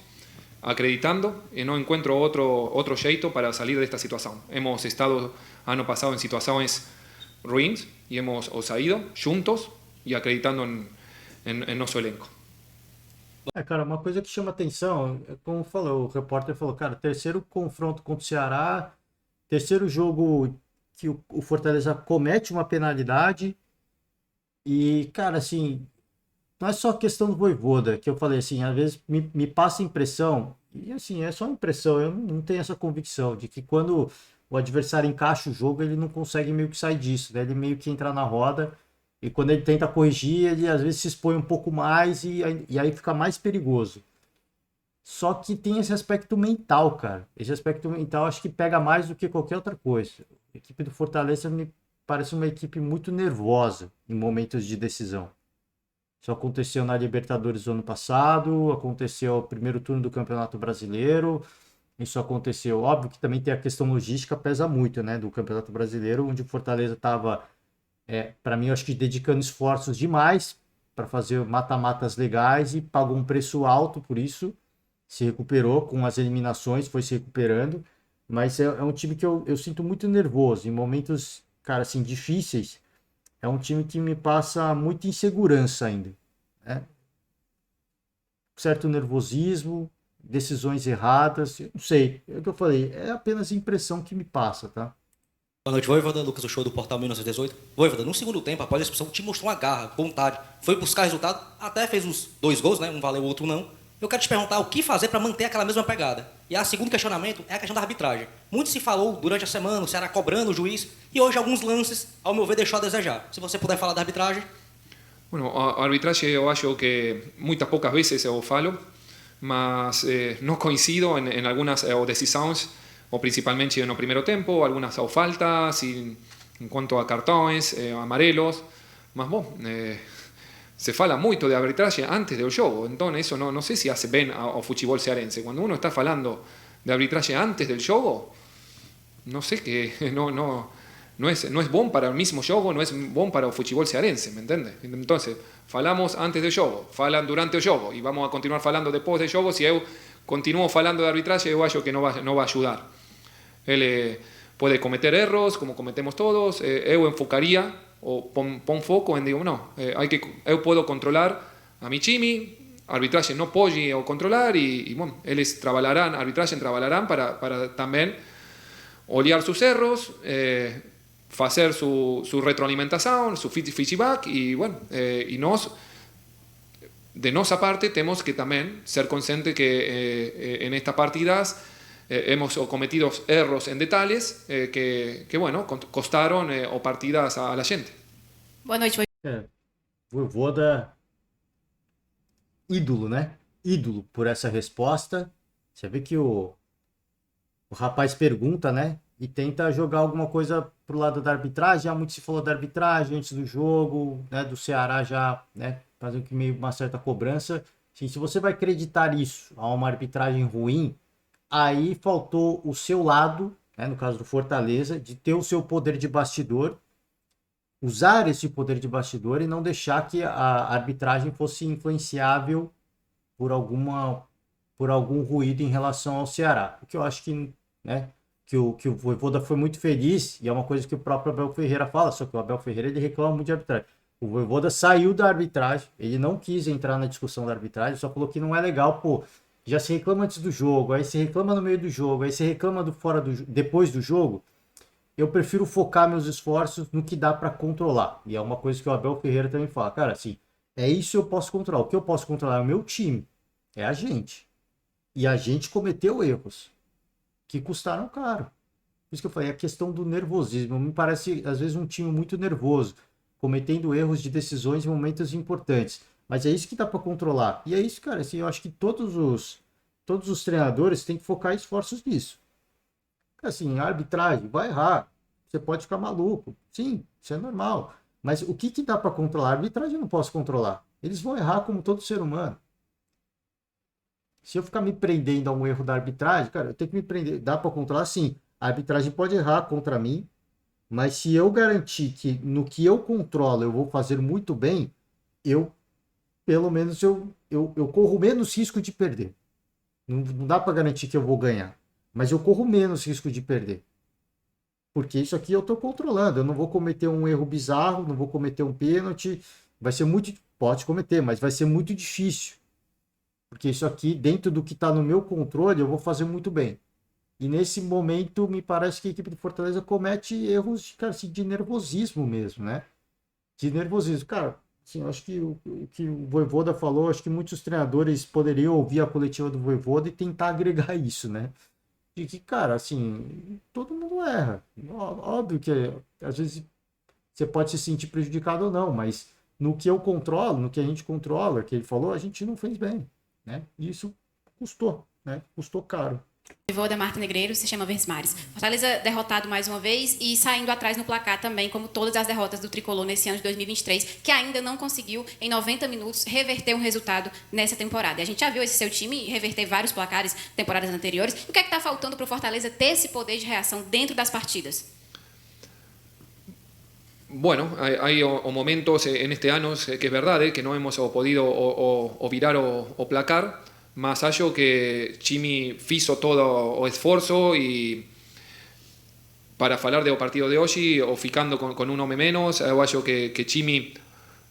acreditando y no encuentro otro jeito para salir de esta situación. Hemos estado año pasado en situaciones ruins y hemos saído juntos y acreditando en nuestro elenco. Cara, uma coisa que chama atenção, como falou, o repórter falou, cara, terceiro confronto contra o Ceará, terceiro jogo que o Fortaleza comete uma penalidade e, cara, assim, não é só questão do Vojvoda, que eu falei assim, às vezes me passa a impressão, e assim, é só impressão, eu não tenho essa convicção, de que quando o adversário encaixa o jogo, ele não consegue meio que sair disso, né? Ele meio que entra na roda, e quando ele tenta corrigir, ele às vezes se expõe um pouco mais e aí fica mais perigoso. Só que tem esse aspecto mental, cara. Esse aspecto mental acho que pega mais do que qualquer outra coisa. A equipe do Fortaleza me parece uma equipe muito nervosa em momentos de decisão. Isso aconteceu na Libertadores do ano passado, aconteceu no primeiro turno do Campeonato Brasileiro, isso aconteceu. Óbvio que também tem a questão logística, pesa muito, né, do Campeonato Brasileiro, onde o Fortaleza estava, para mim, eu acho que dedicando esforços demais para fazer mata-matas legais e pagou um preço alto por isso, se recuperou com as eliminações, foi se recuperando, mas é um time que eu sinto muito nervoso, em momentos, cara, assim, difíceis, é um time que me passa muita insegurança ainda, né? Certo nervosismo, decisões erradas, eu não sei, é o que eu falei, é apenas impressão que me passa, tá? Boa noite, Vojvoda. Lucas, do show do Portal 1918. Vojvoda, no segundo tempo, após a expulsão, o time mostrou uma garra, vontade, foi buscar resultado, até fez os 2 gols, né? Um valeu, o outro não. Eu quero te perguntar o que fazer para manter aquela mesma pegada. E a segundo questionamento é a questão da arbitragem. Muito se falou durante a semana, o Ceará cobrando o juiz, e hoje alguns lances, ao meu ver, deixou a desejar. Se você puder falar da arbitragem. Bueno, a arbitraje yo acho que muchas pocas veces yo falo, mas no coincido en algunas decisões, o principalmente no primeiro tempo, algunas faltas, en cuanto a cartões, amarelos, mas bom, se fala muito de arbitraje antes del jogo, entonces eso no sé si hace bien ao futebol cearense. Cuando uno está falando de arbitraje antes del jogo, no sé que no es bom para el mismo jogo, no es bom para el futebol cearense, ¿me entiendes? Entonces, falamos antes del jogo, falan durante el jogo, y vamos a continuar falando después del jogo. Si yo continuo falando de arbitraje, yo acho que no va a ayudar. puede cometer erros, como cometemos todos. Eu enfocaría o pon foco en, digo, no, eu puedo controlar a mi time, arbitraje no pode o controlar y bueno, eles trabalharán, arbitraje trabalharán para también olhar sus erros, hacer su retroalimentación, su feedback y bueno, y de nuestra parte tenemos que también ser conscientes que en estas partidas hemos cometido erros en detalles que bueno, costaron o partidas a la gente. Boa noite, Voivoda, ídolo, né? Ídolo por essa resposta. Você vê que o rapaz pergunta, né? E tenta jogar alguma coisa pro lado da arbitragem. Já muito se falou da arbitragem antes do jogo, né? Do Ceará já, né? Fazendo que meio uma certa cobrança. Assim, se você vai acreditar isso a uma arbitragem ruim, aí faltou o seu lado, né? No caso do Fortaleza, de ter o seu poder de bastidor, usar esse poder de bastidor e não deixar que a arbitragem fosse influenciável por algum ruído em relação ao Ceará. O que eu acho que, né, que o Vojvoda foi muito feliz, e é uma coisa que o próprio Abel Ferreira fala, só que o Abel Ferreira ele reclama muito de arbitragem. O Vojvoda saiu da arbitragem, ele não quis entrar na discussão da arbitragem, só falou que não é legal, pô, já se reclama antes do jogo, aí se reclama no meio do jogo, aí se reclama depois do jogo. Eu prefiro focar meus esforços no que dá para controlar. E é uma coisa que o Abel Ferreira também fala. Cara, assim, é isso que eu posso controlar. O que eu posso controlar é o meu time. É a gente. E a gente cometeu erros que custaram caro. Por isso que eu falei, a questão do nervosismo. Me parece, às vezes, um time muito nervoso, cometendo erros de decisões em momentos importantes. Mas é isso que dá para controlar. E é isso, cara, assim, eu acho que todos os treinadores têm que focar esforços nisso. Assim, a arbitragem vai errar, você pode ficar maluco, sim, isso é normal, mas o que dá para controlar? A arbitragem eu não posso controlar, eles vão errar como todo ser humano. Se eu ficar me prendendo a um erro da arbitragem, cara, eu tenho que me prender, dá para controlar sim, a arbitragem pode errar contra mim, mas se eu garantir que no que eu controlo eu vou fazer muito bem, pelo menos eu corro menos risco de perder. Não dá para garantir que eu vou ganhar, mas eu corro menos risco de perder. Porque isso aqui eu estou controlando. Eu não vou cometer um erro bizarro, não vou cometer um pênalti. Vai ser muito... Pode cometer, mas vai ser muito difícil. Porque isso aqui, dentro do que está no meu controle, eu vou fazer muito bem. E nesse momento, me parece que a equipe do Fortaleza comete erros, cara, assim, de nervosismo mesmo, né? De nervosismo. Cara, assim, eu acho que o que o Vojvoda falou, acho que muitos treinadores poderiam ouvir a coletiva do Vojvoda e tentar agregar isso, né? De que, cara, assim, todo mundo erra. Óbvio que às vezes você pode se sentir prejudicado ou não, mas no que eu controlo, no que a gente controla, que ele falou, a gente não fez bem, né? E isso custou, né? Custou caro. Vojvoda, Marta Negreiro, Sistema Verdes Mares. Fortaleza derrotado mais uma vez e saindo atrás no placar também, como todas as derrotas do Tricolor nesse ano de 2023, que ainda não conseguiu, em 90 minutos, reverter um resultado nessa temporada. E a gente já viu esse seu time reverter vários placares temporadas anteriores. E o que é que está faltando para o Fortaleza ter esse poder de reação dentro das partidas? Bueno, hay momentos en este año que es verdad que no hemos podido o virar o placar, mas acho que Chimi hizo todo o esfuerzo y para falar del partido de hoy o ficando con un hombre menos, acho que Chimi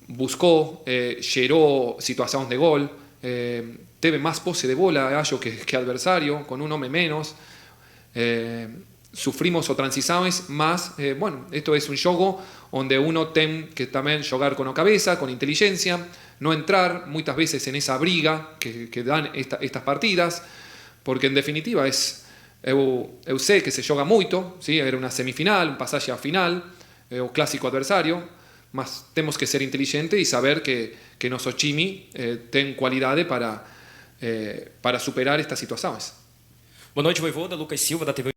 buscó, geró situaciones de gol, teve más pose de bola acho que adversario, con un hombre menos, sufrimos o transiciones más, bueno, esto es un juego donde uno tiene que también jugar con la cabeza, con inteligencia, no entrar muchas veces en esa briga que dan estas partidas, porque en definitiva eu sé que se juega mucho, ¿sí? Era una semifinal, un pasaje a final, o clásico adversario, mas tenemos que ser inteligentes y saber que nuestro Chimi tiene cualidades para superar estas situaciones. Boa noite, Vojvoda. Lucas Silva, da TV.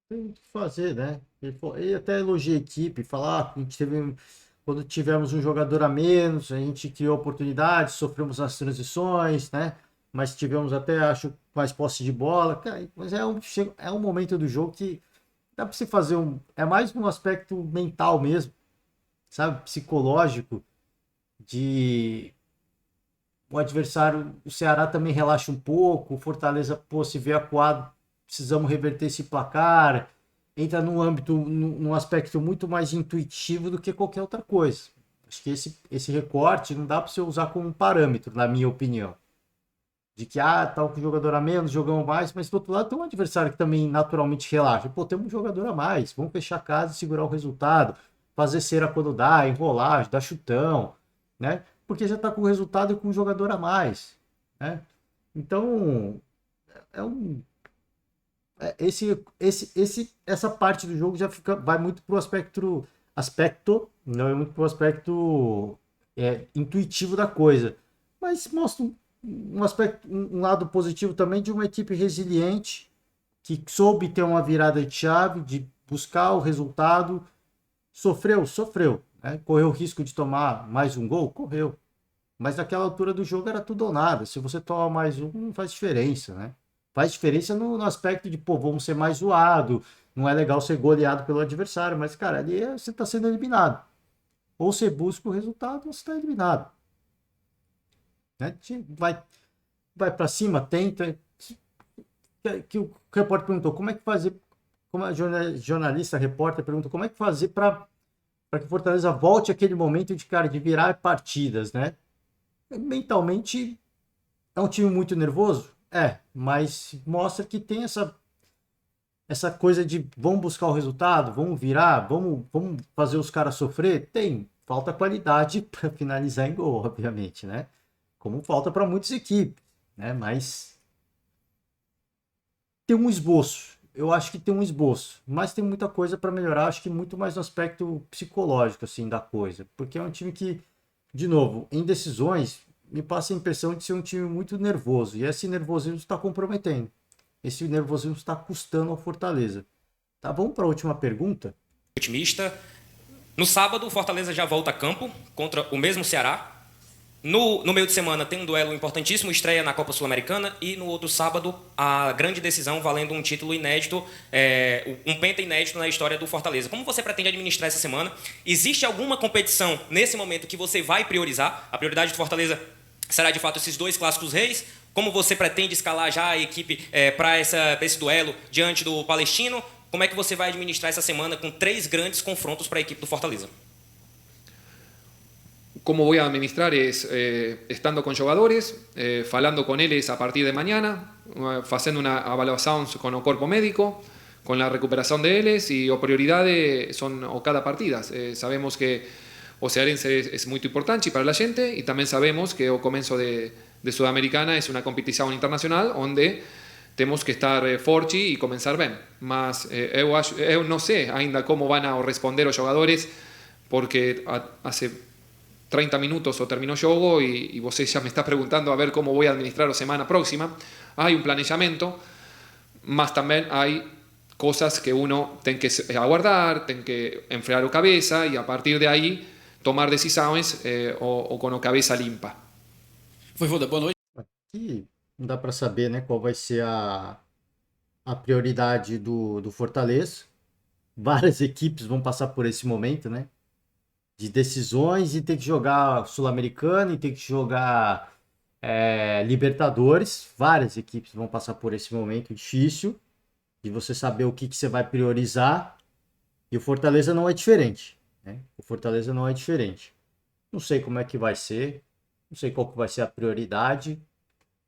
Tem o que fazer, né? Ele até elogia a equipe, falar, a gente teve, quando tivemos um jogador a menos, a gente criou oportunidades, sofremos nas transições, né? Mas tivemos até, acho, mais posse de bola. Cara, mas é um momento do jogo que dá para você fazer é mais um aspecto mental mesmo, sabe? Psicológico, de o adversário, o Ceará também relaxa um pouco, o Fortaleza, pô, se vê acuado, precisamos reverter esse placar, entra num âmbito, num aspecto muito mais intuitivo do que qualquer outra coisa. Acho que esse recorte não dá para você usar como um parâmetro, na minha opinião. De que, tal jogador a menos, jogamos mais, mas do outro lado tem um adversário que também naturalmente relaxa. Pô, temos um jogador a mais, vamos fechar a casa e segurar o resultado, fazer cera quando dá, enrolar, dar chutão, né? Porque já tá com o resultado e com um jogador a mais, né? Então, essa parte do jogo já vai muito pro não é muito pro aspecto intuitivo da coisa, mas mostra um lado positivo também de uma equipe resiliente que soube ter uma virada de chave, de buscar o resultado, sofreu, né? Correu o risco de tomar mais um gol, correu, mas naquela altura do jogo era tudo ou nada. Se você toma mais um, não faz diferença, né? Faz diferença no aspecto de, pô, vamos ser mais zoado, não é legal ser goleado pelo adversário, mas, cara, ali você está sendo eliminado. Ou você busca o resultado, ou você está eliminado. Né? Vai para cima, tenta. Que o repórter perguntou, como é que fazer, como a jornalista, repórter perguntou, como é que fazer para que o Fortaleza volte àquele momento de virar partidas, né? Mentalmente, é um time muito nervoso? Mas mostra que tem essa coisa de vamos buscar o resultado, vamos virar, vamos fazer os caras sofrer. Falta qualidade para finalizar em gol, obviamente, né? Como falta para muitas equipes, né? Mas tem um esboço. Eu acho que tem um esboço, mas tem muita coisa para melhorar. Acho que muito mais no aspecto psicológico assim da coisa, porque é um time que, de novo, em decisões me passa a impressão de ser um time muito nervoso, e esse nervosismo está comprometendo. Esse nervosismo está custando ao Fortaleza. Tá, vamos para a última pergunta? Otimista. No sábado, o Fortaleza já volta a campo contra o mesmo Ceará. No meio de semana tem um duelo importantíssimo, estreia na Copa Sul-Americana, e no outro sábado a grande decisão valendo um título inédito, um penta inédito na história do Fortaleza. Como você pretende administrar essa semana? Existe alguma competição nesse momento que você vai priorizar? A prioridade do Fortaleza será de fato esses 2 clássicos reis? Como você pretende escalar já a equipe para esse duelo diante do Palestino? Como é que você vai administrar essa semana com 3 grandes confrontos para a equipe do Fortaleza? Cómo voy a administrar es estando con jugadores, falando con ellos a partir de mañana, haciendo una evaluación con el cuerpo médico, con la recuperación de ellos y o prioridades son o cada partida. Sabemos que o cearense es muy importante para la gente y también sabemos que o comienzo de Sudamericana es una competición internacional donde tenemos que estar forte y comenzar bien. Mas eu no sé ainda cómo van a responder los jugadores porque hace 30 minutos o terminó juego y vos ya me está preguntando a ver cómo voy a administrar la semana próxima. Hay un planeamiento, más también hay cosas que uno tiene que aguardar, tiene que enfriar la cabeza y a partir de ahí tomar decisiones o con la cabeza limpa. Voivoda, boa noite. Aqui não dá para saber, né, qual vai ser a prioridade do Fortaleza. Várias equipes vão passar por esse momento, né? De decisões e ter que jogar Sul-Americano e ter que jogar Libertadores. Várias equipes vão passar por esse momento difícil de você saber o que você vai priorizar, e o Fortaleza não é diferente, né? O Fortaleza não é diferente. Não sei como é que vai ser, não sei qual que vai ser a prioridade,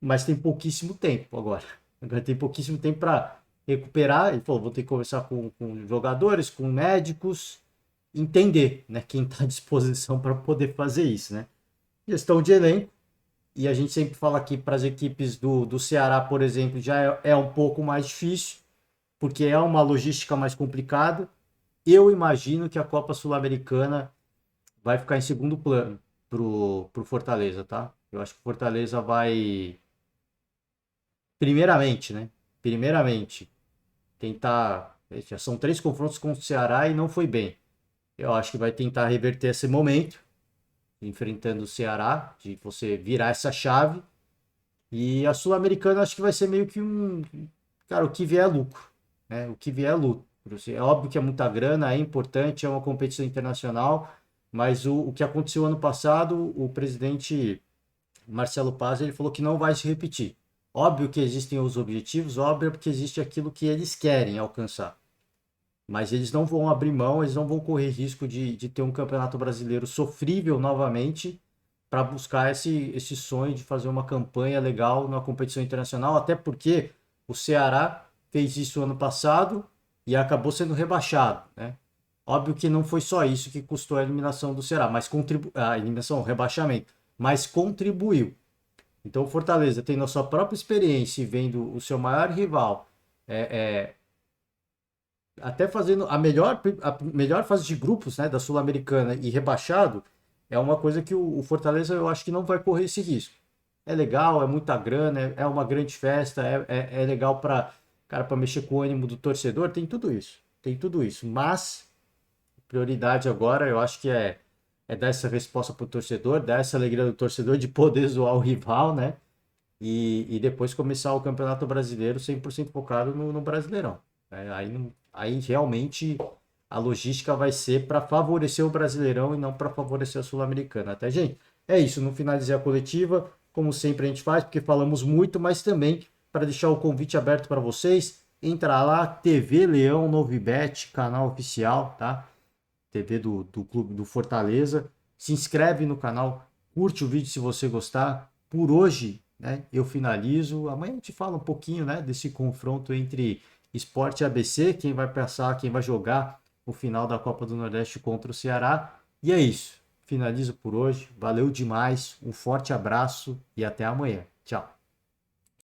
mas tem pouquíssimo tempo agora. Agora tem pouquíssimo tempo para recuperar. Ele falou, vou ter que conversar com jogadores, com médicos, entender, né, quem está à disposição para poder fazer isso, né? Gestão de elenco, e a gente sempre fala aqui para as equipes do Ceará, por exemplo, já é um pouco mais difícil, porque é uma logística mais complicada. Eu imagino que a Copa Sul-Americana vai ficar em segundo plano pro Fortaleza, tá? Eu acho que o Fortaleza vai, primeiramente tentar, já são 3 confrontos com o Ceará e não foi bem. Eu acho que vai tentar reverter esse momento, enfrentando o Ceará, de você virar essa chave. E a Sul-Americana acho que vai ser meio que o que vier é lucro, né? O que vier é lucro. É óbvio que é muita grana, é importante, é uma competição internacional, mas o que aconteceu ano passado, o presidente Marcelo Paz, ele falou que não vai se repetir. Óbvio que existem os objetivos, óbvio que existe aquilo que eles querem alcançar. mas eles não vão abrir mão, eles não vão correr risco de ter um campeonato brasileiro sofrível novamente para buscar esse sonho de fazer uma campanha legal na competição internacional, até porque o Ceará fez isso ano passado e acabou sendo rebaixado, né? Óbvio que não foi só isso que custou a eliminação do Ceará, mas a eliminação, o rebaixamento, mas contribuiu. Então o Fortaleza, tendo a sua própria experiência e vendo o seu maior rival até fazendo a melhor fase de grupos, né, da Sul-Americana e rebaixado, é uma coisa que o Fortaleza eu acho que não vai correr esse risco. É legal, é muita grana, é uma grande festa, é legal para mexer com o ânimo do torcedor, tem tudo isso. Mas prioridade agora eu acho que é dar essa resposta pro torcedor, dar essa alegria do torcedor de poder zoar o rival, né? E depois começar o Campeonato Brasileiro 100% focado no Brasileirão. Aí realmente a logística vai ser para favorecer o Brasileirão e não para favorecer a Sul-Americana. Até, gente, é isso. Não finalizei a coletiva, como sempre a gente faz, porque falamos muito, mas também para deixar o convite aberto para vocês, entra lá, TV Leão Novibet, canal oficial, tá? TV do Clube do Fortaleza. Se inscreve no canal, curte o vídeo se você gostar. Por hoje, né, eu finalizo. Amanhã a gente fala um pouquinho, né, desse confronto entre Sport e ABC, quem vai passar, quem vai jogar o final da Copa do Nordeste contra o Ceará. E é isso. Finalizo por hoje. Valeu demais. Um forte abraço e até amanhã. Tchau.